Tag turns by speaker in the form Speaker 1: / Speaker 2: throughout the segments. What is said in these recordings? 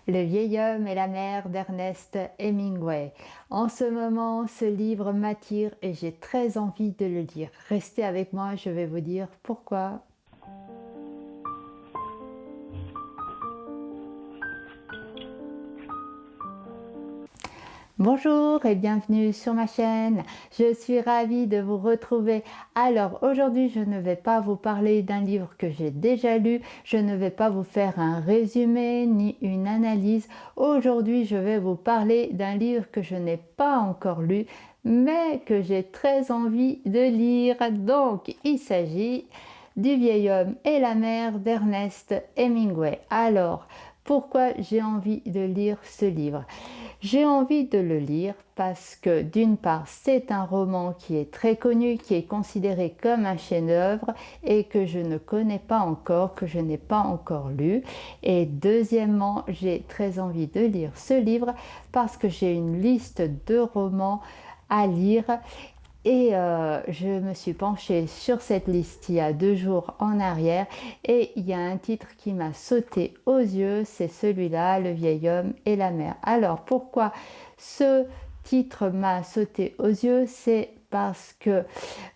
Speaker 1: Le vieil homme et la mère d'Ernest Hemingway. En ce moment, ce livre m'attire et j'ai très envie de le lire. Restez avec moi, je vais vous dire pourquoi. Bonjour et bienvenue sur ma chaîne. Je suis ravie de vous retrouver. Alors aujourd'hui, je ne vais pas vous parler d'un livre que j'ai déjà lu. Je ne vais pas vous faire un résumé ni une analyse. Aujourd'hui, je vais vous parler d'un livre que je n'ai pas encore lu, mais que j'ai très envie de lire. Donc, il s'agit du vieil homme et la mère d'Ernest Hemingway. Alors, pourquoi j'ai envie de lire ce livre? J'ai envie de le lire parce que d'une part, c'est un roman qui est très connu, qui est considéré comme un chef-d'œuvre et que je ne connais pas encore, que je n'ai pas encore lu. Et deuxièmement, j'ai très envie de lire ce livre parce que j'ai une liste de romans à lire et je me suis penchée sur cette liste il y a 2 jours en arrière et il y a un titre qui m'a sauté aux yeux, c'est celui-là, Le vieil homme et la mer. Alors pourquoi ce titre m'a sauté aux yeux? C'est parce que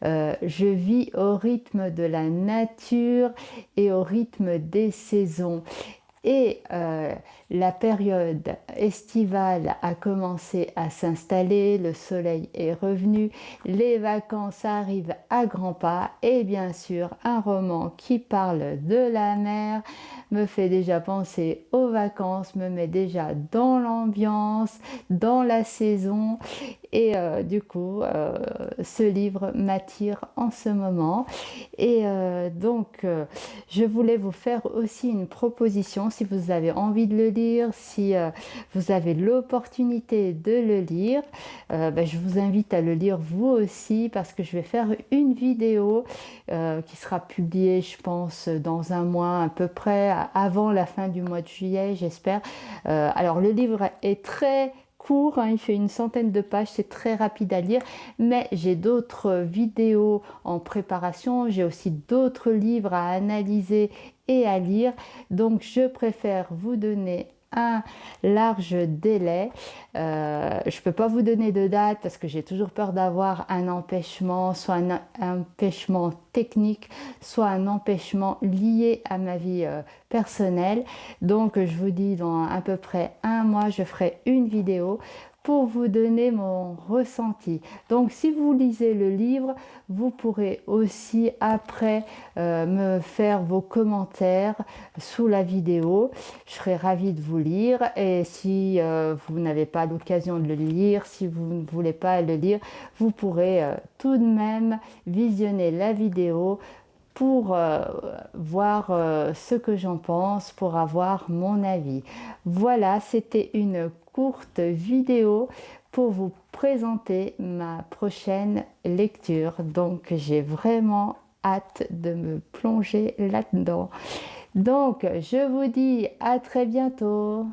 Speaker 1: je vis au rythme de la nature et au rythme des saisons. Et la période estivale a commencé à s'installer, le soleil est revenu, les vacances arrivent à grands pas et bien sûr un roman qui parle de la mer me fait déjà penser aux vacances, me met déjà dans l'ambiance, dans la saison et du coup ce livre m'attire en ce moment et je voulais vous faire aussi une proposition si vous avez envie de le lire, si vous avez l'opportunité de le lire, je vous invite à le lire vous aussi parce que je vais faire une vidéo qui sera publiée, je pense, dans un mois à peu près, avant la fin du mois de juillet, j'espère. Alors le livre est très court, hein, il fait une centaine de pages, c'est très rapide à lire, mais j'ai d'autres vidéos en préparation, j'ai aussi d'autres livres à analyser et à lire, donc je préfère vous donner un large délai. Je ne peux pas vous donner de date parce que j'ai toujours peur d'avoir un empêchement, soit un empêchement technique, soit un empêchement lié à ma vie personnelle. Donc je vous dis dans à peu près un mois, je ferai une vidéo pour vous donner mon ressenti. Donc si vous lisez le livre, vous pourrez aussi après me faire vos commentaires sous la vidéo. Je serai ravie de vous lire et si vous n'avez pas l'occasion de le lire, si vous ne voulez pas le lire, vous pourrez tout de même visionner la vidéo pour voir ce que j'en pense, pour avoir mon avis. Voilà, c'était une courte vidéo pour vous présenter ma prochaine lecture. Donc, j'ai vraiment hâte de me plonger là-dedans. Donc, je vous dis à très bientôt.